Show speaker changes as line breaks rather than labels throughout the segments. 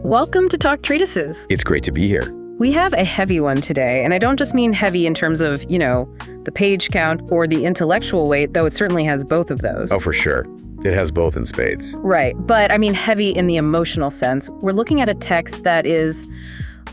Welcome to Talk Treatises.
It's great to be here.
We have a heavy one today, and I don't just mean heavy in terms of, the page count or the intellectual weight, though it certainly has both of those.
Oh, for sure. It has both in spades.
Right, but I mean heavy in the emotional sense. We're looking at a text that is,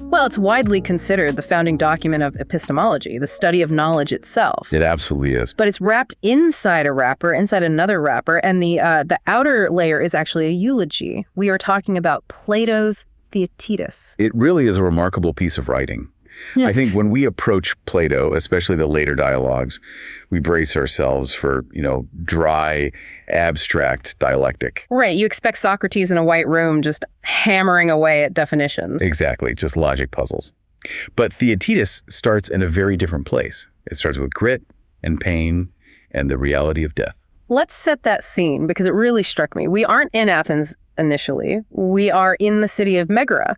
well, it's widely considered the founding document of epistemology, the study of knowledge itself.
It absolutely is.
But it's wrapped inside a wrapper, inside another wrapper, and the outer layer is actually a eulogy. We are talking about Plato's Theaetetus.
It really is a remarkable piece of writing. Yeah. I think when we approach Plato, especially the later dialogues, we brace ourselves for, dry, abstract dialectic.
Right. You expect Socrates in a white room just hammering away at definitions.
Exactly. Just logic puzzles. But Theaetetus starts in a very different place. It starts with grit and pain and the reality of death.
Let's set that scene because it really struck me. We aren't in Athens initially. We are in the city of Megara.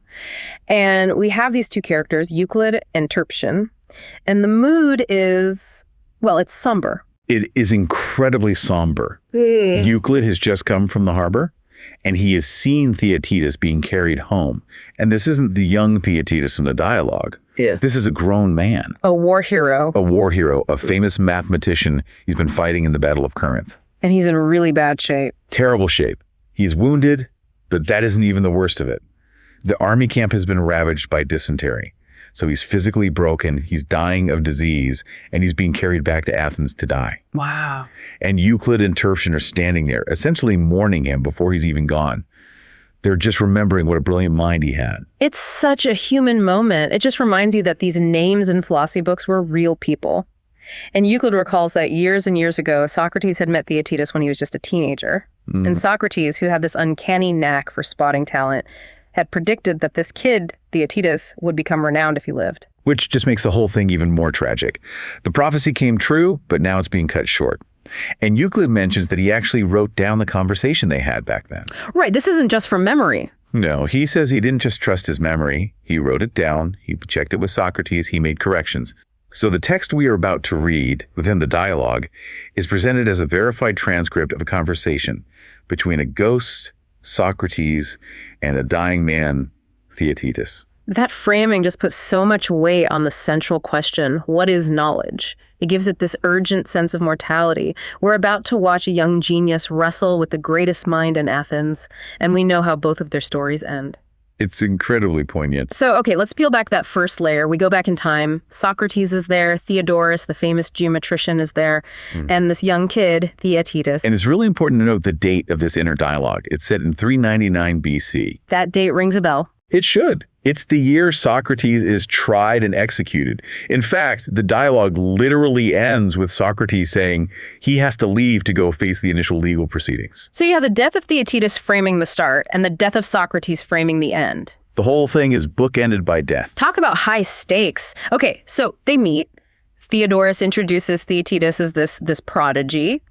And we have these two characters, Euclid and Terpsichore. And the mood is, well, it's somber.
It is incredibly somber. Euclid has just come from the harbor, and he has seen Theaetetus being carried home. And this isn't the young Theaetetus from the dialogue.
Yeah.
This is a grown man.
A war hero.
A war hero, a famous mathematician. He's been fighting in the Battle of Corinth.
And he's in really bad shape.
Terrible shape. He's wounded, but that isn't even the worst of it. The army camp has been ravaged by dysentery. So he's physically broken, he's dying of disease, and he's being carried back to Athens to die.
Wow.
And Euclid and Terpsichore are standing there, essentially mourning him before he's even gone. They're just remembering what a brilliant mind he had. It's
such a human moment. It just reminds you that these names in philosophy books were real people. And Euclid recalls that years and years ago, Socrates had met Theaetetus when he was just a teenager. Mm-hmm. And Socrates, who had this uncanny knack for spotting talent, had predicted that this kid, Theaetetus, would become renowned if he lived.
Which just makes the whole thing even more tragic. The prophecy came true, but now it's being cut short. And Euclid mentions that he actually wrote down the conversation they had back then.
Right, this isn't just from memory.
No, he says he didn't just trust his memory. He wrote it down, he checked it with Socrates, he made corrections. So the text we are about to read within the dialogue is presented as a verified transcript of a conversation between a ghost, Socrates, and a dying man, Theaetetus.
That framing just puts so much weight on the central question, what is knowledge? It gives it this urgent sense of mortality. We're about to watch a young genius wrestle with the greatest mind in Athens, and we know how both of their stories end.
It's incredibly poignant.
So, okay, let's peel back that first layer. We go back in time. Socrates is there. Theodoros, the famous geometrician, is there. And this young kid, Theaetetus.
And it's really important to note the date of this inner dialogue. It's set in 399 BC.
That date rings a bell.
It should. It's the year Socrates is tried and executed. In fact, the dialogue literally ends with Socrates saying he has to leave to go face the initial legal proceedings.
So you have the death of Theaetetus framing the start and the death of Socrates framing the end.
The whole thing is bookended by death.
Talk about high stakes. Okay, so they meet. Theodoros introduces Theaetetus as this prodigy.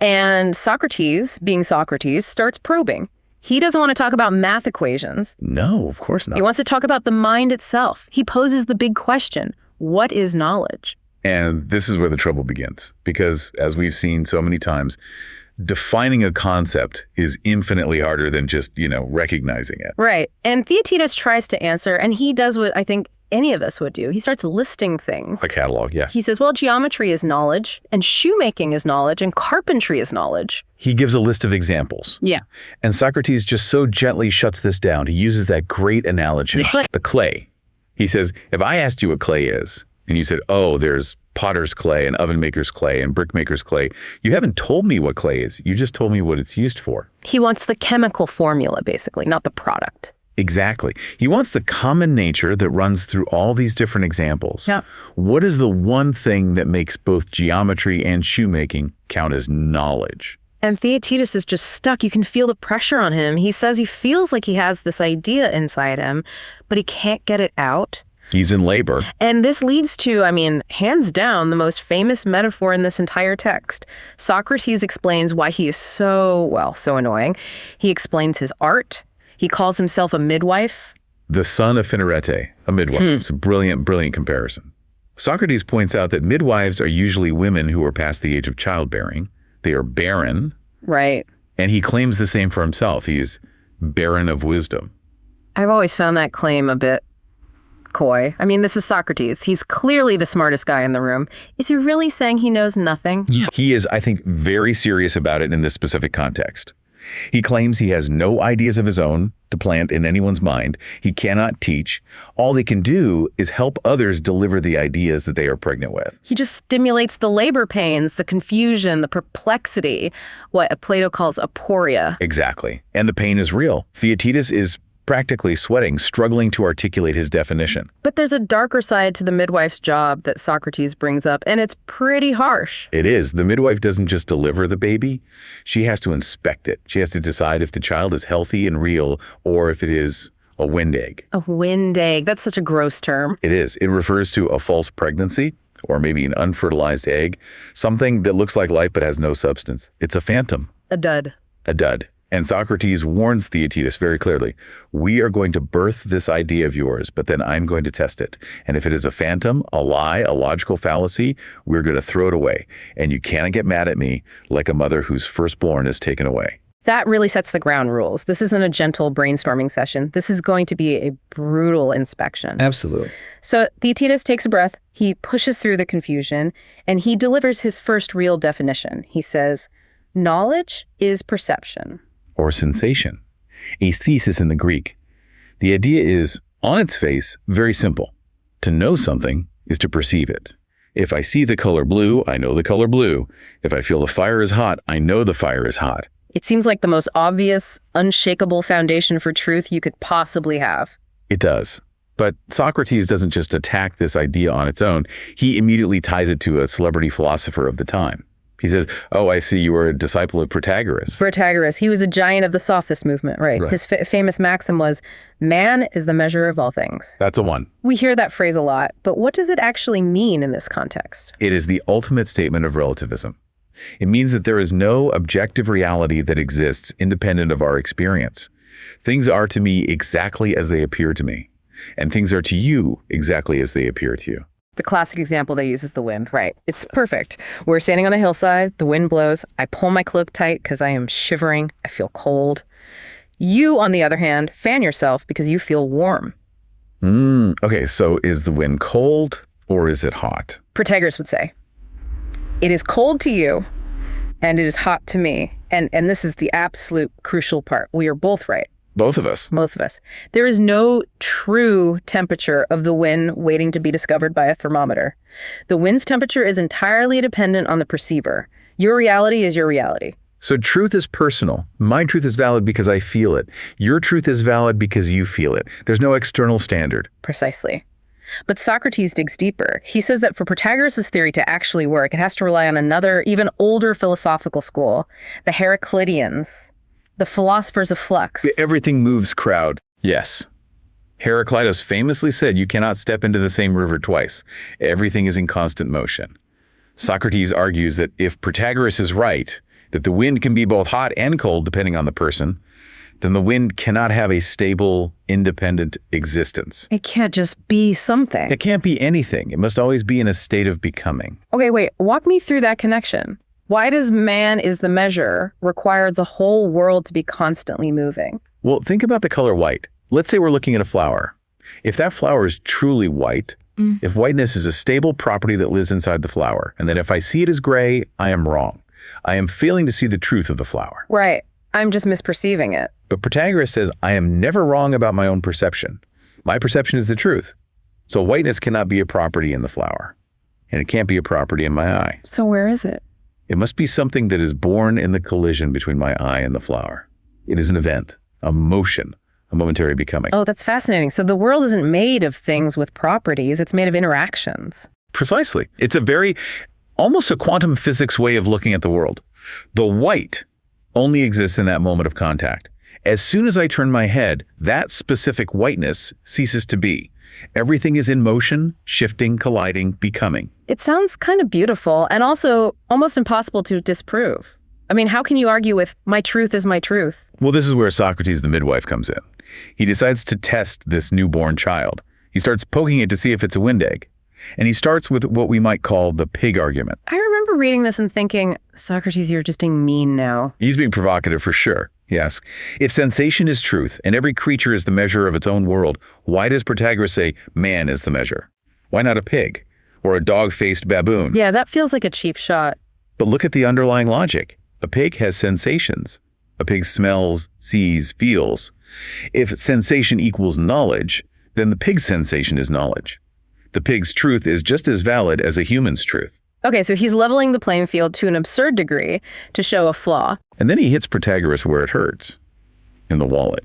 And Socrates, being Socrates, starts probing. He doesn't want to talk about math equations.
No, of course not.
He wants to talk about the mind itself. He poses the big question, what is knowledge?
And this is where the trouble begins. Because as we've seen so many times, defining a concept is infinitely harder than just, recognizing it.
Right. And Theaetetus tries to answer, and he does what I think any of us would do. He starts listing things.
A catalog, yes.
He says, well, geometry is knowledge, and shoemaking is knowledge, and carpentry is knowledge.
He gives a list of examples.
Yeah.
And Socrates just so gently shuts this down. He uses that great analogy, the clay. He says, if I asked you what clay is, and you said, oh, there's potter's clay and oven maker's clay and brickmaker's clay, you haven't told me what clay is. You just told me what it's used for.
He wants the chemical formula, basically, not the product.
Exactly. He wants the common nature that runs through all these different examples.
Yeah.
What is the one thing that makes both geometry and shoemaking count as knowledge?
And Theaetetus is just stuck. You can feel the pressure on him. He says he feels like he has this idea inside him, but he can't get it out.
He's in labor.
And this leads to, hands down, the most famous metaphor in this entire text. Socrates explains why he is so annoying. He explains his art. He calls himself a midwife.
The son of Phanerete, a midwife. It's a brilliant, brilliant comparison. Socrates points out that midwives are usually women who are past the age of childbearing. They are barren.
Right.
And he claims the same for himself. He's barren of wisdom.
I've always found that claim a bit coy. I mean, this is Socrates. He's clearly the smartest guy in the room. Is he really saying he knows nothing?
Yeah. He is, I think, very serious about it in this specific context. He claims he has no ideas of his own to plant in anyone's mind. He cannot teach. All they can do is help others deliver the ideas that they are pregnant with.
He just stimulates the labor pains, the confusion, the perplexity, what Plato calls aporia.
Exactly. And the pain is real. Theaetetus is practically sweating, struggling to articulate his definition.
But there's a darker side to the midwife's job that Socrates brings up, and it's pretty harsh.
It is. The midwife doesn't just deliver the baby. She has to inspect it. She has to decide if the child is healthy and real or if it is a wind egg.
A wind egg. That's such a gross term.
It is. It refers to a false pregnancy or maybe an unfertilized egg, something that looks like life but has no substance. It's a phantom.
A dud.
A dud. And Socrates warns Theaetetus very clearly, we are going to birth this idea of yours, but then I'm going to test it. And if it is a phantom, a lie, a logical fallacy, we're going to throw it away. And you cannot get mad at me like a mother whose firstborn is taken away.
That really sets the ground rules. This isn't a gentle brainstorming session. This is going to be a brutal inspection.
Absolutely.
So Theaetetus takes a breath, he pushes through the confusion, and he delivers his first real definition. He says, knowledge is perception.
Or sensation. Aesthesis in the Greek. The idea is, on its face, very simple. To know something is to perceive it. If I see the color blue, I know the color blue. If I feel the fire is hot, I know the fire is hot.
It seems like the most obvious, unshakable foundation for truth you could possibly have.
It does. But Socrates doesn't just attack this idea on its own. He immediately ties it to a celebrity philosopher of the time. He says, oh, I see you were a disciple of Protagoras.
Protagoras. He was a giant of the sophist movement, right? His famous maxim was, man is the measure of all things.
That's a one.
We hear that phrase a lot, but what does it actually mean in this context?
It is the ultimate statement of relativism. It means that there is no objective reality that exists independent of our experience. Things are to me exactly as they appear to me, and things are to you exactly as they appear to you.
The classic example they use is the wind, right? It's perfect. We're standing on a hillside, the wind blows, I pull my cloak tight because I am shivering, I feel cold. You, on the other hand, fan yourself because you feel warm.
Okay, so is the wind cold or is it hot?
Protagoras would say, it is cold to you and it is hot to me. And this is the absolute crucial part. We are both right.
Both of us.
Both of us. There is no true temperature of the wind waiting to be discovered by a thermometer. The wind's temperature is entirely dependent on the perceiver. Your reality is your reality.
So truth is personal. My truth is valid because I feel it. Your truth is valid because you feel it. There's no external standard.
Precisely. But Socrates digs deeper. He says that for Protagoras' theory to actually work, it has to rely on another, even older philosophical school, the Heracliteans. The philosophers of flux.
The everything moves crowd. Yes. Heraclitus famously said you cannot step into the same river twice. Everything is in constant motion. Socrates argues that if Protagoras is right, that the wind can be both hot and cold depending on the person, then the wind cannot have a stable, independent existence.
It can't just be something.
It can't be anything. It must always be in a state of becoming.
Okay, wait. Walk me through that connection. Why does man is the measure require the whole world to be constantly moving?
Well, think about the color white. Let's say we're looking at a flower. If that flower is truly white, if whiteness is a stable property that lives inside the flower, and then if I see it as gray, I am wrong. I am failing to see the truth of the flower.
Right. I'm just misperceiving it.
But Protagoras says, I am never wrong about my own perception. My perception is the truth. So whiteness cannot be a property in the flower, and it can't be a property in my eye.
So where is it?
It must be something that is born in the collision between my eye and the flower. It is an event, a motion, a momentary becoming.
Oh, that's fascinating. So the world isn't made of things with properties. It's made of interactions.
Precisely. It's almost a quantum physics way of looking at the world. The white only exists in that moment of contact. As soon as I turn my head, that specific whiteness ceases to be. Everything is in motion, shifting, colliding, becoming.
It sounds kind of beautiful and also almost impossible to disprove. I mean, how can you argue with my truth is my truth?
Well, this is where Socrates the midwife comes in. He decides to test this newborn child. He starts poking it to see if it's a wind egg. And he starts with what we might call the pig argument.
I remember reading this and thinking, Socrates, you're just being mean now.
He's being provocative for sure. he asks. If sensation is truth and every creature is the measure of its own world, why does Protagoras say man is the measure? Why not a pig or a dog-faced baboon?
Yeah, that feels like a cheap shot.
But look at the underlying logic. A pig has sensations. A pig smells, sees, feels. If sensation equals knowledge, then the pig's sensation is knowledge. The pig's truth is just as valid as a human's truth.
Okay, so he's leveling the playing field to an absurd degree to show a flaw.
And then he hits Protagoras where it hurts, in the wallet.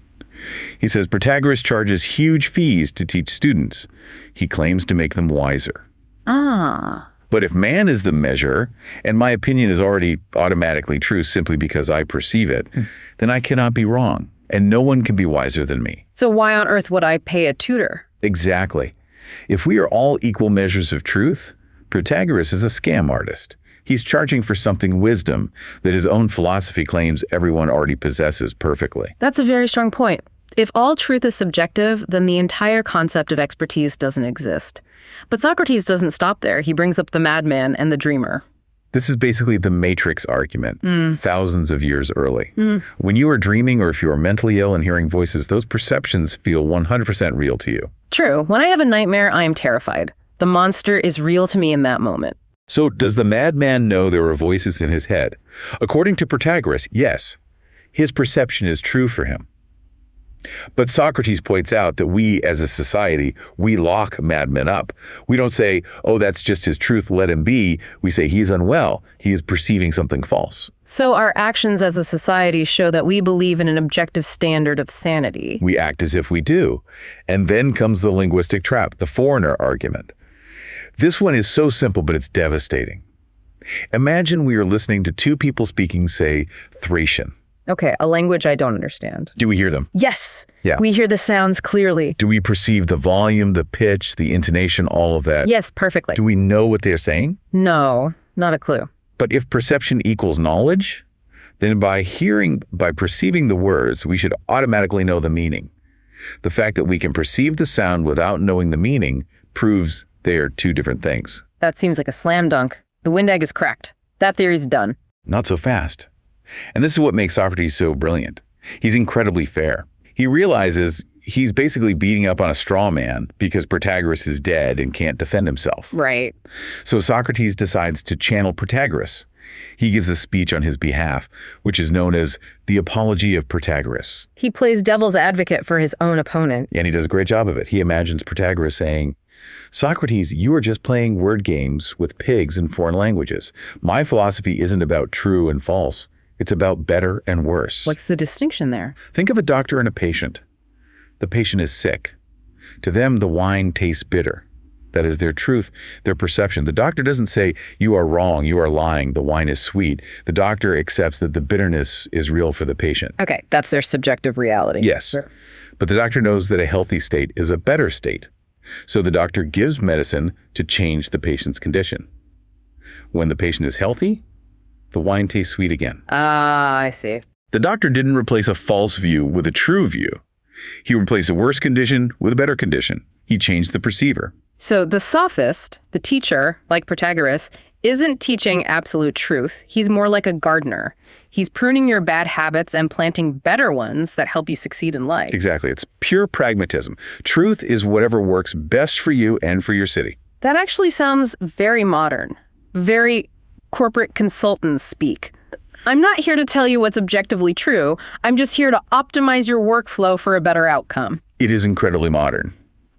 He says Protagoras charges huge fees to teach students. He claims to make them wiser.
Ah.
But if man is the measure, and my opinion is already automatically true simply because I perceive it, then I cannot be wrong, and no one can be wiser than me.
So why on earth would I pay a tutor?
Exactly. If we are all equal measures of truth, Protagoras is a scam artist. He's charging for something wisdom that his own philosophy claims everyone already possesses perfectly.
That's a very strong point. If all truth is subjective, then the entire concept of expertise doesn't exist. But Socrates doesn't stop there. He brings up the madman and the dreamer.
This is basically the Matrix argument, thousands of years early. When you are dreaming or if you are mentally ill and hearing voices, those perceptions feel 100% real to you.
True. When I have a nightmare, I am terrified. The monster is real to me in that moment.
So does the madman know there are voices in his head? According to Protagoras, yes. His perception is true for him. But Socrates points out that we, as a society, we lock madmen up. We don't say, oh, that's just his truth, let him be. We say he's unwell. He is perceiving something false.
So our actions as a society show that we believe in an objective standard of sanity.
We act as if we do. And then comes the linguistic trap, the foreigner argument. This one is so simple, but it's devastating. Imagine we are listening to two people speaking, say, Thracian.
Okay, a language I don't understand.
Do we hear them?
Yes.
Yeah.
We hear the sounds clearly.
Do we perceive the volume, the pitch, the intonation, all of that?
Yes, perfectly.
Do we know what they're saying?
No, not a clue.
But if perception equals knowledge, then by perceiving the words, we should automatically know the meaning. The fact that we can perceive the sound without knowing the meaning proves they are two different things.
That seems like a slam dunk. The wind egg is cracked. That theory's done.
Not so fast. And this is what makes Socrates so brilliant. He's incredibly fair. He realizes he's basically beating up on a straw man because Protagoras is dead and can't defend himself.
Right.
So Socrates decides to channel Protagoras. He gives a speech on his behalf, which is known as the Apology of Protagoras.
He plays devil's advocate for his own opponent.
And he does a great job of it. He imagines Protagoras saying, Socrates, you are just playing word games with pigs in foreign languages. My philosophy isn't about true and false. It's about better and worse.
What's the distinction there?
Think of a doctor and a patient. The patient is sick. To them, the wine tastes bitter. That is their truth, their perception. The doctor doesn't say, you are wrong, you are lying, the wine is sweet. The doctor accepts that the bitterness is real for the patient.
Okay, that's their subjective reality.
Yes,
Sure.
But the doctor knows that a healthy state is a better state. So the doctor gives medicine to change the patient's condition. When the patient is healthy, the wine tastes sweet again.
Ah, I see.
The doctor didn't replace a false view with a true view. He replaced a worse condition with a better condition. He changed the perceiver.
So the sophist, the teacher, like Protagoras, isn't teaching absolute truth. He's more like a gardener. He's pruning your bad habits and planting better ones that help you succeed in life.
Exactly. It's pure pragmatism. Truth is whatever works best for you and for your city.
That actually sounds very modern, very corporate consultants speak. I'm not here to tell you what's objectively true. I'm just here to optimize your workflow for a better outcome.
It is incredibly modern.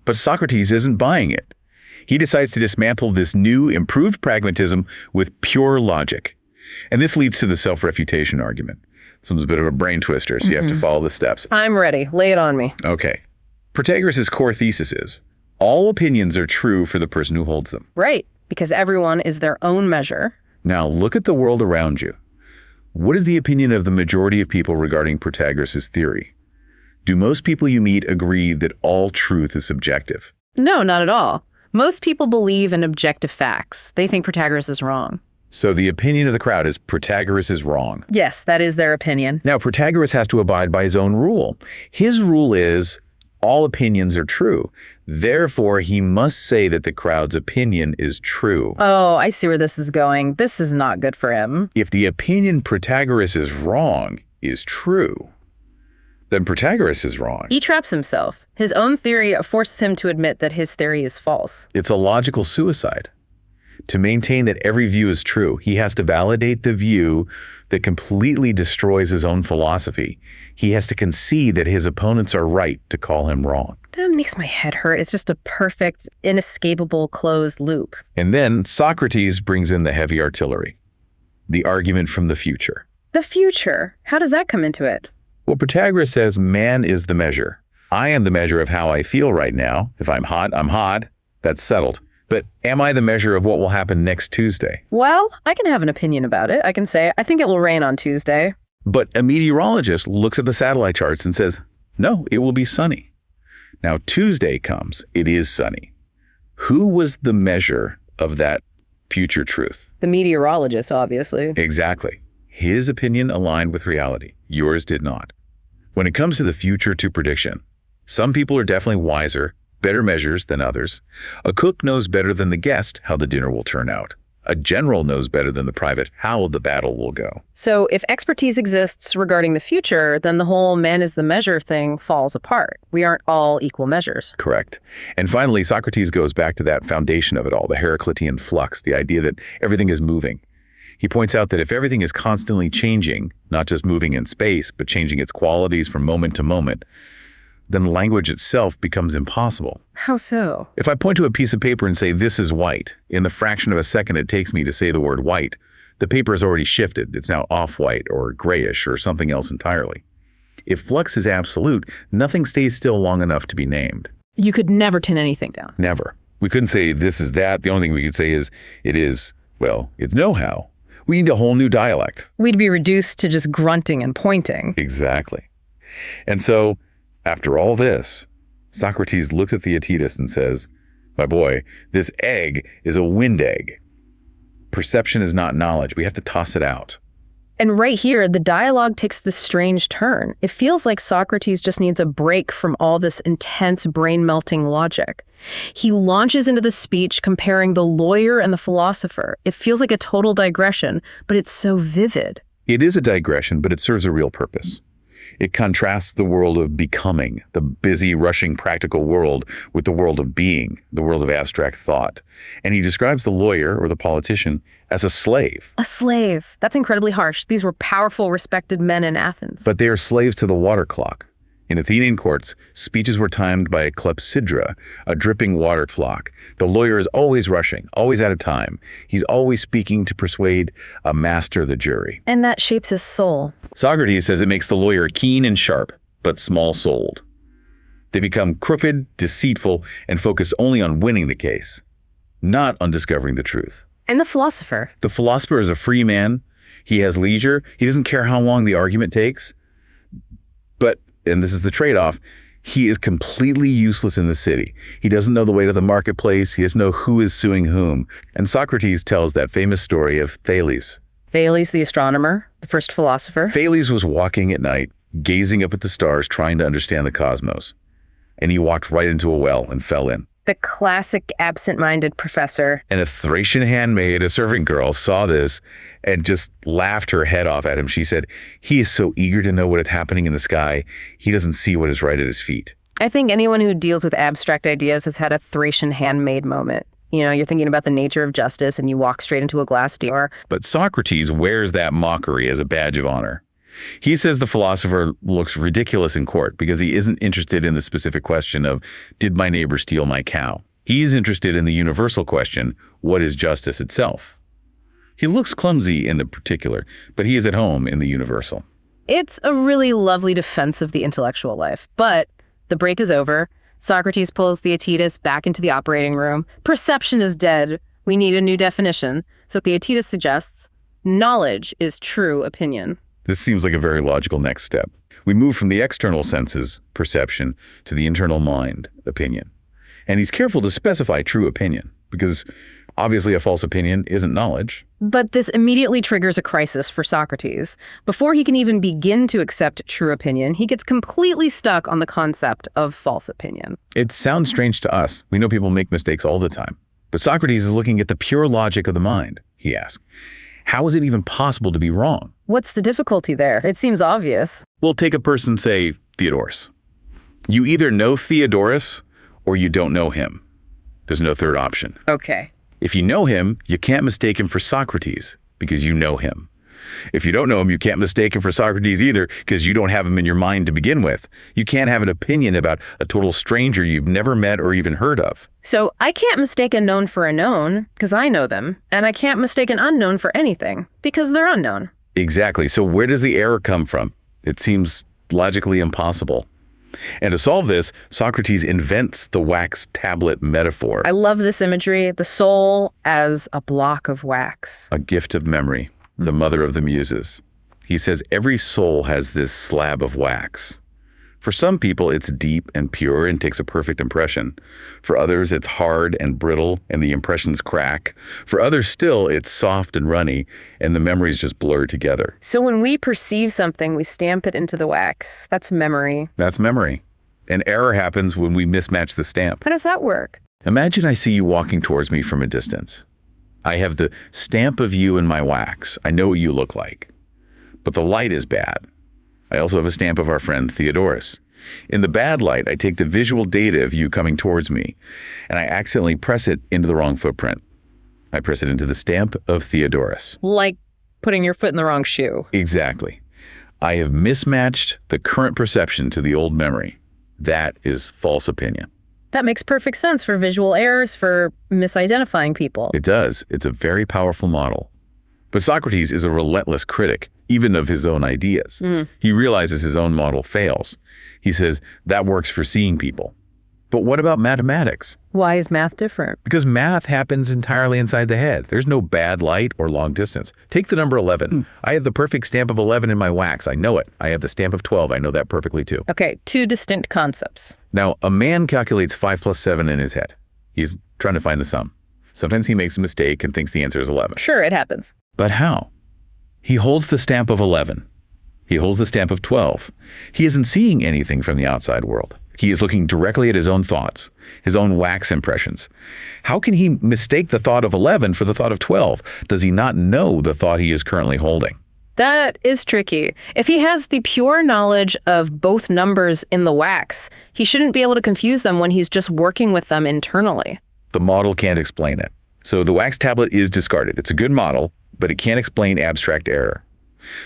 But Socrates isn't buying it. He decides to dismantle this new, improved pragmatism with pure logic. And this leads to the self-refutation argument. This one's a bit of a brain twister, so you have to follow the steps.
I'm ready. Lay it on me.
Okay. Protagoras' core thesis is, all opinions are true for the person who holds them.
Right, because everyone is their own measure.
Now look at the world around you. What is the opinion of the majority of people regarding Protagoras' theory? Do most people you meet agree that all truth is subjective?
No, not at all. Most people believe in objective facts. They think Protagoras is wrong.
So the opinion of the crowd is Protagoras is wrong.
Yes, that is their opinion.
Now Protagoras has to abide by his own rule. His rule is all opinions are true. Therefore, he must say that the crowd's opinion is true.
Oh, I see where this is going. This is not good for him.
If the opinion Protagoras is wrong, is true, then Protagoras is wrong.
He traps himself. His own theory forces him to admit that his theory is false.
It's a logical suicide. To maintain that every view is true, he has to validate the view that completely destroys his own philosophy. He has to concede that his opponents are right to call him wrong.
That makes my head hurt. It's just a perfect, inescapable closed loop.
And then Socrates brings in the heavy artillery, the argument from the future.
The future? How does that come into it?
Well, Protagoras says man is the measure. I am the measure of how I feel right now. If I'm hot, I'm hot. That's settled. But am I the measure of what will happen next Tuesday?
Well, I can have an opinion about it. I can say, I think it will rain on Tuesday.
But a meteorologist looks at the satellite charts and says, no, it will be sunny. Now Tuesday comes, it is sunny. Who was the measure of that future truth?
The meteorologist, obviously.
Exactly. His opinion aligned with reality. Yours did not. When it comes to the future to prediction, some people are definitely wiser, better measures than others. A cook knows better than the guest how the dinner will turn out. A general knows better than the private how the battle will go.
So if expertise exists regarding the future, then the whole man is the measure thing falls apart. We aren't all equal measures.
Correct. And finally, Socrates goes back to that foundation of it all, the Heraclitean flux, the idea that everything is moving. He points out that if everything is constantly changing, not just moving in space, but changing its qualities from moment to moment, then language itself becomes impossible.
How so?
If I point to a piece of paper and say, this is white, in the fraction of a second it takes me to say the word white, the paper has already shifted. It's now off-white or grayish or something else entirely. If flux is absolute, nothing stays still long enough to be named.
You could never tin anything down.
Never. We couldn't say this is that. The only thing we could say is, it is, well, it's know-how. We need a whole new dialect.
We'd be reduced to just grunting and pointing.
Exactly. And so, after all this, Socrates looks at Theaetetus and says, my boy, this egg is a wind egg. Perception is not knowledge. We have to toss it out.
And right here, the dialogue takes this strange turn. It feels like Socrates just needs a break from all this intense brain-melting logic. He launches into the speech comparing the lawyer and the philosopher. It feels like a total digression, but it's so vivid.
It is a digression, but it serves a real purpose. It contrasts the world of becoming, the busy, rushing, practical world, with the world of being, the world of abstract thought. And he describes the lawyer or the politician as a slave.
A slave. That's incredibly harsh. These were powerful, respected men in Athens.
But they are slaves to the water clock. In Athenian courts, speeches were timed by a clepsydra, a dripping water clock. The lawyer is always rushing, always out of time. He's always speaking to persuade a master of the jury.
And that shapes his soul.
Socrates says it makes the lawyer keen and sharp, but small-souled. They become crooked, deceitful, and focused only on winning the case, not on discovering the truth.
And the philosopher?
The philosopher is a free man. He has leisure. He doesn't care how long the argument takes. But, and this is the trade-off, he is completely useless in the city. He doesn't know the way to the marketplace. He doesn't know who is suing whom. And Socrates tells that famous story of Thales.
Thales the astronomer, the first philosopher.
Thales was walking at night, gazing up at the stars, trying to understand the cosmos. And he walked right into a well and fell in.
The classic absent-minded professor.
And a Thracian handmaid, a servant girl, saw this and just laughed her head off at him. She said, he is so eager to know what is happening in the sky, he doesn't see what is right at his feet.
I think anyone who deals with abstract ideas has had a Thracian handmaid moment. You know, you're thinking about the nature of justice and you walk straight into a glass door.
But Socrates wears that mockery as a badge of honor. He says the philosopher looks ridiculous in court because he isn't interested in the specific question of, did my neighbor steal my cow? He's interested in the universal question, what is justice itself? He looks clumsy in the particular, but he is at home in the universal.
It's a really lovely defense of the intellectual life. But the break is over. Socrates pulls Theaetetus back into the operating room. Perception is dead. We need a new definition. So Theaetetus suggests, knowledge is true opinion.
This seems like a very logical next step. We move from the external senses, perception, to the internal mind, opinion. And he's careful to specify true opinion, because obviously a false opinion isn't knowledge.
But this immediately triggers a crisis for Socrates. Before he can even begin to accept true opinion, he gets completely stuck on the concept of false opinion.
It sounds strange to us. We know people make mistakes all the time. But Socrates is looking at the pure logic of the mind, he asks. How is it even possible to be wrong?
What's the difficulty there? It seems obvious.
Well, take a person, say, Theodorus. You either know Theodorus or you don't know him. There's no third option.
Okay.
If you know him, you can't mistake him for Socrates because you know him. If you don't know him, you can't mistake him for Socrates either because you don't have him in your mind to begin with. You can't have an opinion about a total stranger you've never met or even heard of.
So I can't mistake a known for a known because I know them, and I can't mistake an unknown for anything because they're unknown.
Exactly. So where does the error come from? It seems logically impossible. And to solve this, Socrates invents the wax tablet metaphor.
I love this imagery, the soul as a block of wax.
A gift of memory, the mother of the muses. He says every soul has this slab of wax. For some people, it's deep and pure and takes a perfect impression. For others, it's hard and brittle and the impressions crack. For others still, it's soft and runny and the memories just blur together.
So when we perceive something, we stamp it into the wax. That's memory.
That's memory. An error happens when we mismatch the stamp.
How does that work?
Imagine I see you walking towards me from a distance. I have the stamp of you in my wax. I know what you look like. But the light is bad. I also have a stamp of our friend Theodorus. In the bad light, I take the visual data of you coming towards me, and I accidentally press it into the wrong footprint. I press it into the stamp of Theodorus.
Like putting your foot in the wrong shoe.
Exactly. I have mismatched the current perception to the old memory. That is false opinion.
That makes perfect sense for visual errors, for misidentifying people.
It does. It's a very powerful model. But Socrates is a relentless critic, even of his own ideas. He realizes his own model fails. He says, that works for seeing people. But what about mathematics?
Why is math different?
Because math happens entirely inside the head. There's no bad light or long distance. Take the number 11. I have the perfect stamp of 11 in my wax. I know it. I have the stamp of 12. I know that perfectly too.
Okay, two distinct concepts.
Now, a man calculates 5 plus 7 in his head. He's trying to find the sum. Sometimes he makes a mistake and thinks the answer is 11.
Sure, it happens.
But how? He holds the stamp of 11. He holds the stamp of 12. He isn't seeing anything from the outside world. He is looking directly at his own thoughts, his own wax impressions. How can he mistake the thought of 11 for the thought of 12? Does he not know the thought he is currently holding?
That is tricky. If he has the pure knowledge of both numbers in the wax, he shouldn't be able to confuse them when he's just working with them internally.
The model can't explain it. So the wax tablet is discarded. It's a good model, but it can't explain abstract error.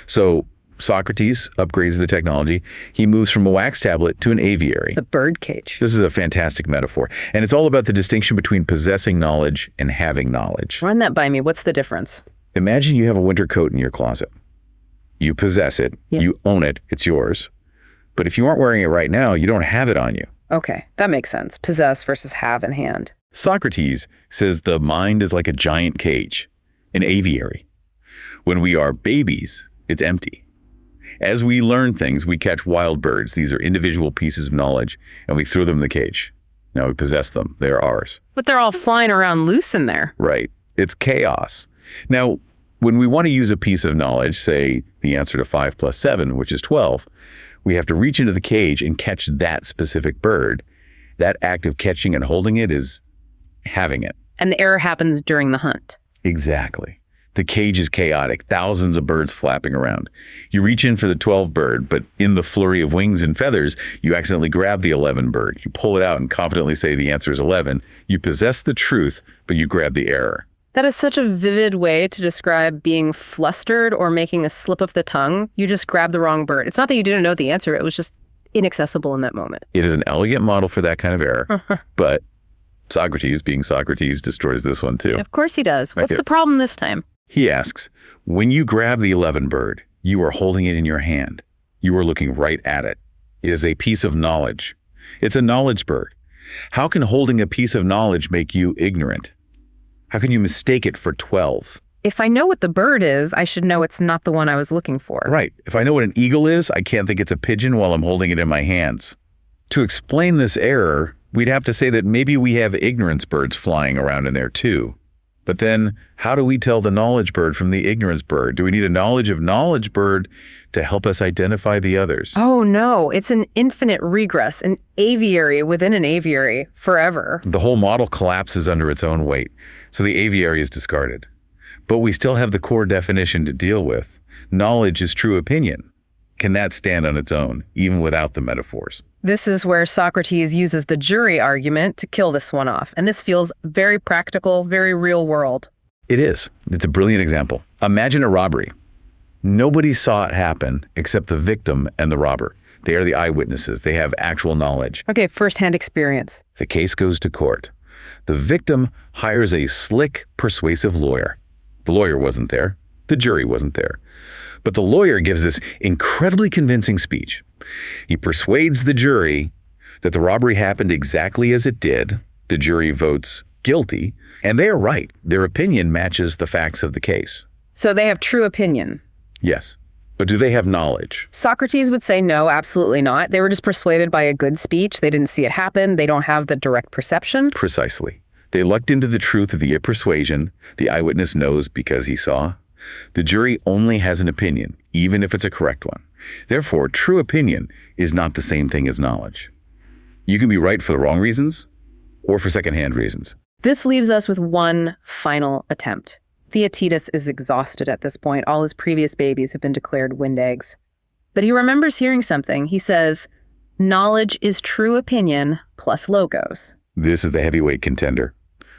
So Socrates upgrades the technology. He moves from a wax tablet to an aviary.
The bird cage.
This is a fantastic metaphor. And it's all about the distinction between possessing knowledge and having knowledge.
Run that by me. What's the difference?
Imagine you have a winter coat in your closet. You possess it.
Yeah.
You own it. It's yours. But if you aren't wearing it right now, you don't have it on you.
Okay, that makes sense. Possess versus have in hand.
Socrates says the mind is like a giant cage, an aviary. When we are babies, it's empty. As we learn things, we catch wild birds. These are individual pieces of knowledge, and we throw them in the cage. Now we possess them. They're ours.
But they're all flying around loose in there.
Right. It's chaos. Now, when we want to use a piece of knowledge, say the answer to 5 plus 7, which is 12, we have to reach into the cage and catch that specific bird. That act of catching and holding it is having it.
And the error happens during the hunt.
Exactly. The cage is chaotic, thousands of birds flapping around. You reach in for the 12 bird, but in the flurry of wings and feathers, you accidentally grab the 11 bird. You pull it out and confidently say the answer is 11. You possess the truth, but you grab the error.
That is such a vivid way to describe being flustered or making a slip of the tongue. You just grabbed the wrong bird. It's not that you didn't know the answer. It was just inaccessible in that moment.
It is an elegant model for that kind of error, but Socrates, being Socrates, destroys this one too.
Of course he does. What's the problem this time?
He asks, when you grab the 11 bird, you are holding it in your hand. You are looking right at it. It is a piece of knowledge. It's a knowledge bird. How can holding a piece of knowledge make you ignorant? How can you mistake it for 12?
If I know what the bird is, I should know it's not the one I was looking for.
Right. If I know what an eagle is, I can't think it's a pigeon while I'm holding it in my hands. To explain this error, we'd have to say that maybe we have ignorance birds flying around in there too. But then, how do we tell the knowledge bird from the ignorance bird? Do we need a knowledge of knowledge bird to help us identify the others?
Oh no, it's an infinite regress, an aviary within an aviary, forever.
The whole model collapses under its own weight, so the aviary is discarded. But we still have the core definition to deal with. Knowledge is true opinion. Can that stand on its own, even without the metaphors?
This is where Socrates uses the jury argument to kill this one off. And this feels very practical, very real world.
It is. It's a brilliant example. Imagine a robbery. Nobody saw it happen except the victim and the robber. They are the eyewitnesses. They have actual knowledge.
Okay, firsthand experience.
The case goes to court. The victim hires a slick, persuasive lawyer. The lawyer wasn't there. The jury wasn't there. But the lawyer gives this incredibly convincing speech. He persuades the jury that the robbery happened exactly as it did. The jury votes guilty, and they are right. Their opinion matches the facts of the case.
So they have true opinion.
Yes. But do they have knowledge?
Socrates would say no, absolutely not. They were just persuaded by a good speech. They didn't see it happen. They don't have the direct perception.
Precisely. They lucked into the truth via persuasion. The eyewitness knows because he saw. The jury only has an opinion, even if it's a correct one. Therefore, true opinion is not the same thing as knowledge. You can be right for the wrong reasons or for secondhand reasons.
This leaves us with one final attempt. Theaetetus is exhausted at this point. All his previous babies have been declared wind eggs. But he remembers hearing something. He says, knowledge is true opinion plus logos.
This is the heavyweight contender.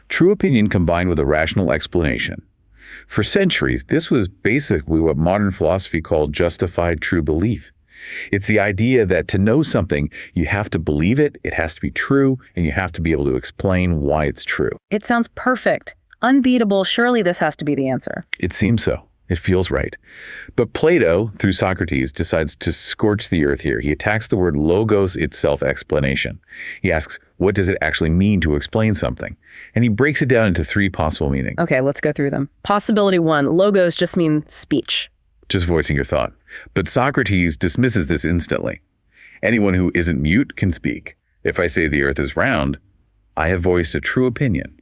True opinion combined with a rational explanation. For centuries, this was basically what modern philosophy called justified true belief. It's the idea that to know something, you have to believe it, it has to be true, and you have to be able to explain why it's true.
It sounds perfect. Unbeatable. Surely this has to be the answer.
It seems so. It feels right. But Plato, through Socrates, decides to scorch the earth here. He attacks the word logos itself, explanation. He asks, what does it actually mean to explain something? And he breaks it down into three possible meanings.
Okay, let's go through them. Possibility one, logos just mean speech.
Just voicing your thought. But Socrates dismisses this instantly. Anyone who isn't mute can speak. If I say the earth is round, I have voiced a true opinion.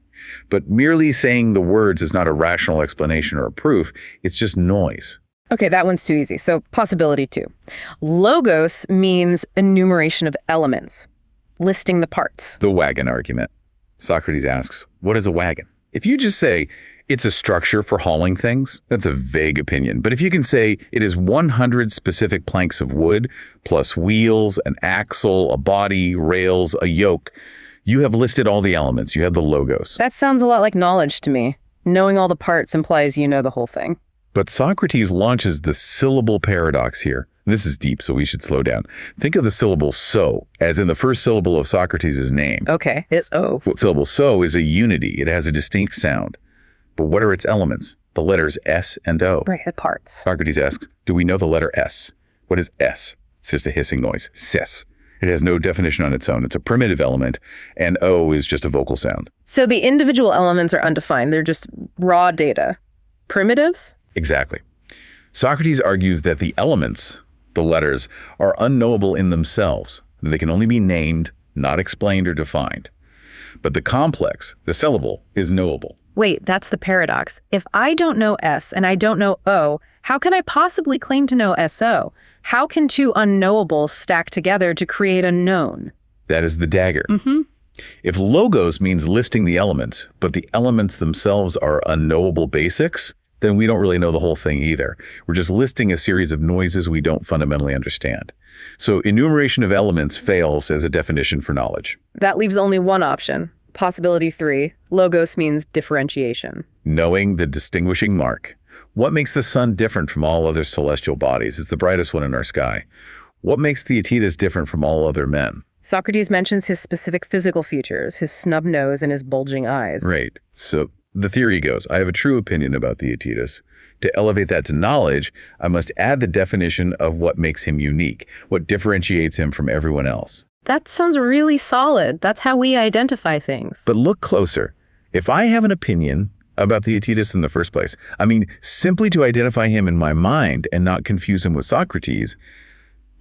But merely saying the words is not a rational explanation or a proof. It's just noise.
Okay, that one's too easy. So possibility two. Logos means enumeration of elements, listing the parts.
The wagon argument. Socrates asks, what is a wagon? If you just say, it's a structure for hauling things, that's a vague opinion. But if you can say it is 100 specific planks of wood, plus wheels, an axle, a body, rails, a yoke, you have listed all the elements. You have the logos.
That sounds a lot like knowledge to me. Knowing all the parts implies you know the whole thing.
But Socrates launches the syllable paradox here. This is deep, so we should slow down. Think of the syllable so, as in the first syllable of Socrates' name.
Okay, it's O.
The syllable so is a unity. It has a distinct sound. But what are its elements? The letters S and O.
Right, the parts.
Socrates asks, do we know the letter S? What is S? It's just a hissing noise. Ses. It has no definition on its own. It's a primitive element, and O is just a vocal sound.
So the individual elements are undefined. They're just raw data. Primitives?
Exactly. Socrates argues that the elements, the letters, are unknowable in themselves. They can only be named, not explained or defined. But the complex, the syllable, is knowable.
Wait, that's the paradox. If I don't know S and I don't know O, how can I possibly claim to know SO? How can two unknowables stack together to create a known?
That is the dagger.
Mm-hmm.
If logos means listing the elements, but the elements themselves are unknowable basics, then we don't really know the whole thing either. We're just listing a series of noises we don't fundamentally understand. So enumeration of elements fails as a definition for knowledge.
That leaves only one option. Possibility three, logos means differentiation.
Knowing the distinguishing mark. What makes the sun different from all other celestial bodies? It's the brightest one in our sky. What makes Theaetetus different from all other men?
Socrates mentions his specific physical features, his snub nose and his bulging eyes.
Right. So the theory goes, I have a true opinion about Theaetetus. To elevate that to knowledge, I must add the definition of what makes him unique, what differentiates him from everyone else.
That sounds really solid. That's how we identify things.
But look closer. If I have an opinion about Theaetetus in the first place, I mean, simply to identify him in my mind and not confuse him with Socrates,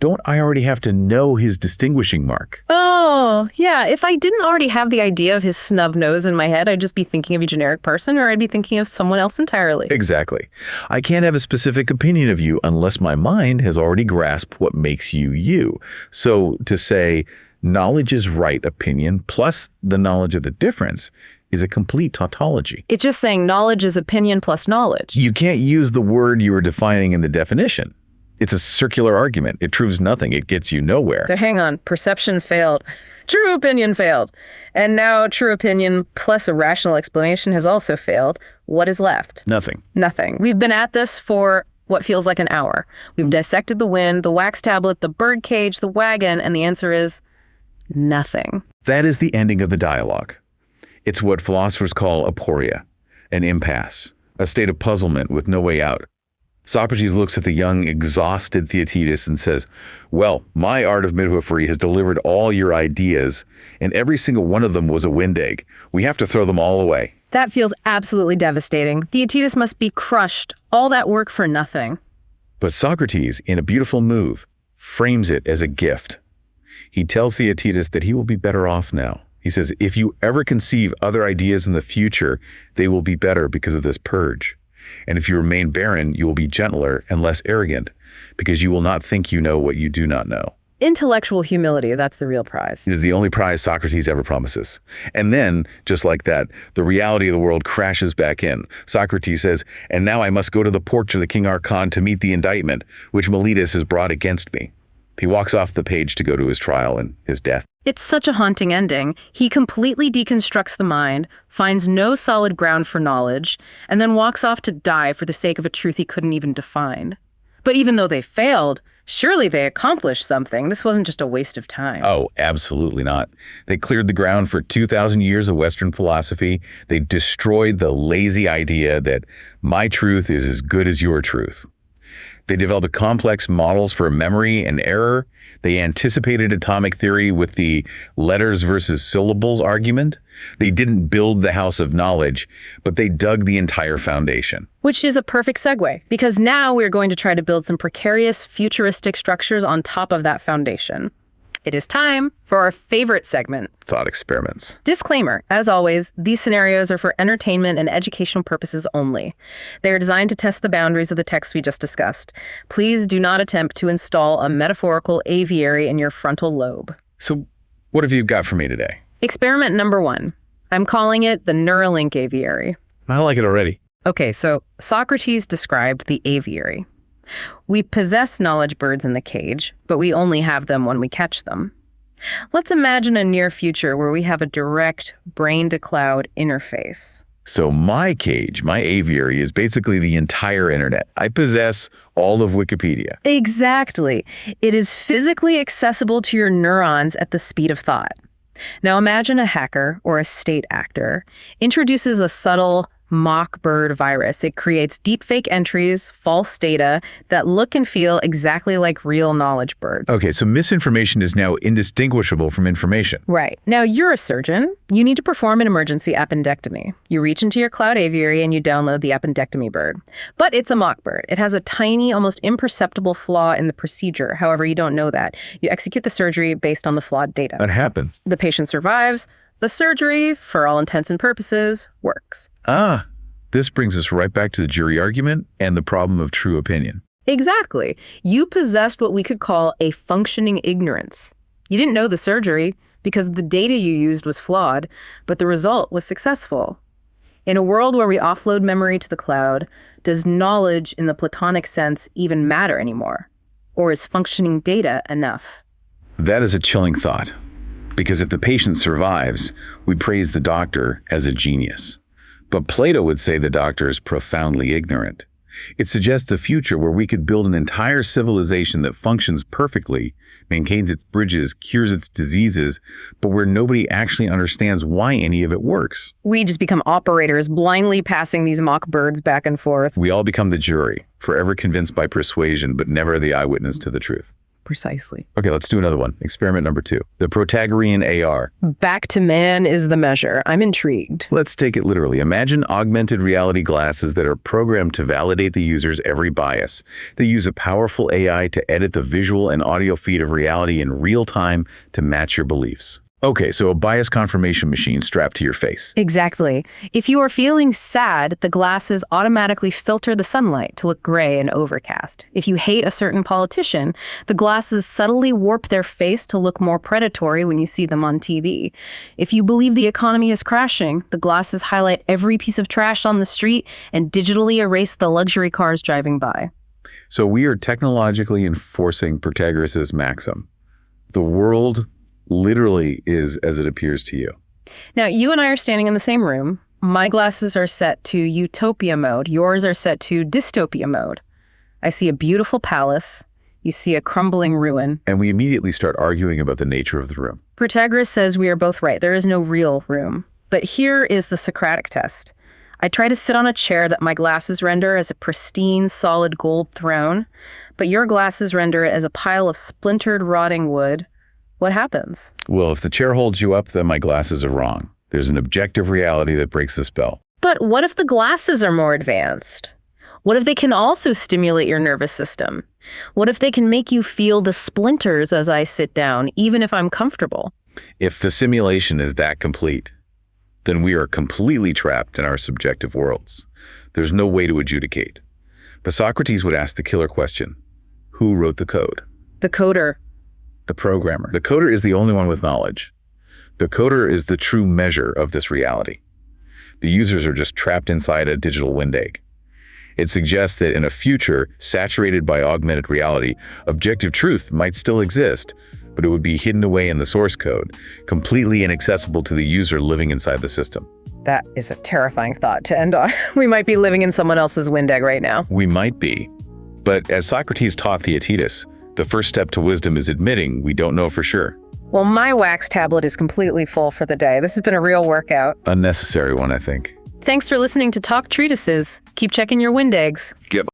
don't I already have to know his distinguishing mark?
Oh, yeah. If I didn't already have the idea of his snub nose in my head, I'd just be thinking of a generic person, or I'd be thinking of someone else entirely.
Exactly. I can't have a specific opinion of you unless my mind has already grasped what makes you you. So to say knowledge is right opinion plus the knowledge of the difference is a complete tautology.
It's just saying knowledge is opinion plus knowledge.
You can't use the word you were defining in the definition. It's a circular argument. It proves nothing. It gets you nowhere.
So hang on, perception failed. True opinion failed. And now true opinion plus a rational explanation has also failed. What is left?
Nothing.
Nothing. We've been at this for what feels like an hour. We've dissected the wind, the wax tablet, the bird cage, the wagon, and the answer is nothing.
That is the ending of the dialogue. It's what philosophers call a poria, an impasse, a state of puzzlement with no way out. Socrates looks at the young, exhausted Theaetetus and says, well, my art of midwifery has delivered all your ideas, and every single one of them was a wind egg. We have to throw them all away.
That feels absolutely devastating. Theaetetus must be crushed. All that work for nothing.
But Socrates, in a beautiful move, frames it as a gift. He tells Theaetetus that he will be better off now. He says, if you ever conceive other ideas in the future, they will be better because of this purge. And if you remain barren, you will be gentler and less arrogant, because you will not think you know what you do not know.
Intellectual humility, that's the real prize.
It is the only prize Socrates ever promises. And then, just like that, the reality of the world crashes back in. Socrates says, and now I must go to the porch of the King Archon to meet the indictment, which Miletus has brought against me. He walks off the page to go to his trial and his death.
It's such a haunting ending. He completely deconstructs the mind, finds no solid ground for knowledge, and then walks off to die for the sake of a truth he couldn't even define. But even though they failed, surely they accomplished something. This wasn't just a waste of time.
Oh, absolutely not. They cleared the ground for 2,000 years of Western philosophy. They destroyed the lazy idea that my truth is as good as your truth. They developed complex models for memory and error. They anticipated atomic theory with the letters versus syllables argument. They didn't build the house of knowledge, but they dug the entire foundation.
Which is a perfect segue, because now we're going to try to build some precarious, futuristic structures on top of that foundation. It is time for our favorite segment,
Thought experiments.
Disclaimer, as always, these scenarios are for entertainment and educational purposes only. They are designed to test the boundaries of the text we just discussed. Please do not attempt to install a metaphorical aviary in your frontal lobe.
So what have you got for me today?
Experiment number 1. I'm calling it the Neuralink aviary.
I like it already.
Okay, so Socrates described the aviary. We possess knowledge birds in the cage, but we only have them when we catch them. Let's imagine a near future where we have a direct brain-to-cloud interface.
So my cage, my aviary, is basically the entire internet. I possess all of Wikipedia.
Exactly. It is physically accessible to your neurons at the speed of thought. Now imagine a hacker or a state actor introduces a subtle mock bird virus. It creates deepfake entries, false data that look and feel exactly like real knowledge birds.
Okay, so misinformation is now indistinguishable from information.
Right. Now, you're a surgeon. You need to perform an emergency appendectomy. You reach into your cloud aviary and you download the appendectomy bird. But it's a mock bird. It has a tiny, almost imperceptible flaw in the procedure. However, you don't know that. You execute the surgery based on the flawed data.
What happened?
The patient survives. The surgery, for all intents and purposes, works.
This brings us right back to the jury argument and the problem of true opinion.
Exactly. You possessed what we could call a functioning ignorance. You didn't know the surgery because the data you used was flawed, but the result was successful. In a world where we offload memory to the cloud, does knowledge in the Platonic sense even matter anymore? Or is functioning data enough?
That is a chilling thought, because if the patient survives, we praise the doctor as a genius. But Plato would say the doctor is profoundly ignorant. It suggests a future where we could build an entire civilization that functions perfectly, maintains its bridges, cures its diseases, but where nobody actually understands why any of it works.
We just become operators, blindly passing these mock birds back and forth.
We all become the jury, forever convinced by persuasion, but never the eyewitness to the truth.
Precisely.
Okay, let's do another one. Experiment number 2. The Protagorean AR.
Back to man is the measure. I'm intrigued.
Let's take it literally. Imagine augmented reality glasses that are programmed to validate the user's every bias. They use a powerful AI to edit the visual and audio feed of reality in real time to match your beliefs. Okay, so a bias confirmation machine strapped to your face.
Exactly. If you are feeling sad, the glasses automatically filter the sunlight to look gray and overcast. If you hate a certain politician, the glasses subtly warp their face to look more predatory when you see them on TV. If you believe the economy is crashing, the glasses highlight every piece of trash on the street and digitally erase the luxury cars driving by.
So we are technologically enforcing Protagoras' maxim. The world literally is as it appears to you.
Now, you and I are standing in the same room. My glasses are set to utopia mode. Yours are set to dystopia mode. I see a beautiful palace. You see a crumbling ruin.
And we immediately start arguing about the nature of the room.
Protagoras says we are both right. There is no real room. But here is the Socratic test. I try to sit on a chair that my glasses render as a pristine, solid gold throne, but your glasses render it as a pile of splintered, rotting wood. What happens?
Well, if the chair holds you up, then my glasses are wrong. There's an objective reality that breaks the spell.
But what if the glasses are more advanced? What if they can also stimulate your nervous system? What if they can make you feel the splinters as I sit down, even if I'm comfortable?
If the simulation is that complete, then we are completely trapped in our subjective worlds. There's no way to adjudicate. But Socrates would ask the killer question: who wrote the code?
The coder.
The programmer. The coder is the only one with knowledge. The coder is the true measure of this reality. The users are just trapped inside a digital wind egg. It suggests that in a future saturated by augmented reality, objective truth might still exist, but it would be hidden away in the source code, completely inaccessible to the user living inside the system.
That is a terrifying thought to end on. We might be living in someone else's wind egg right now.
We might be. But as Socrates taught Theaetetus, the first step to wisdom is admitting we don't know for sure.
Well, my wax tablet is completely full for the day. This has been a real workout.
Unnecessary one, I think.
Thanks for listening to Talk Treatises. Keep checking your wind eggs.
Get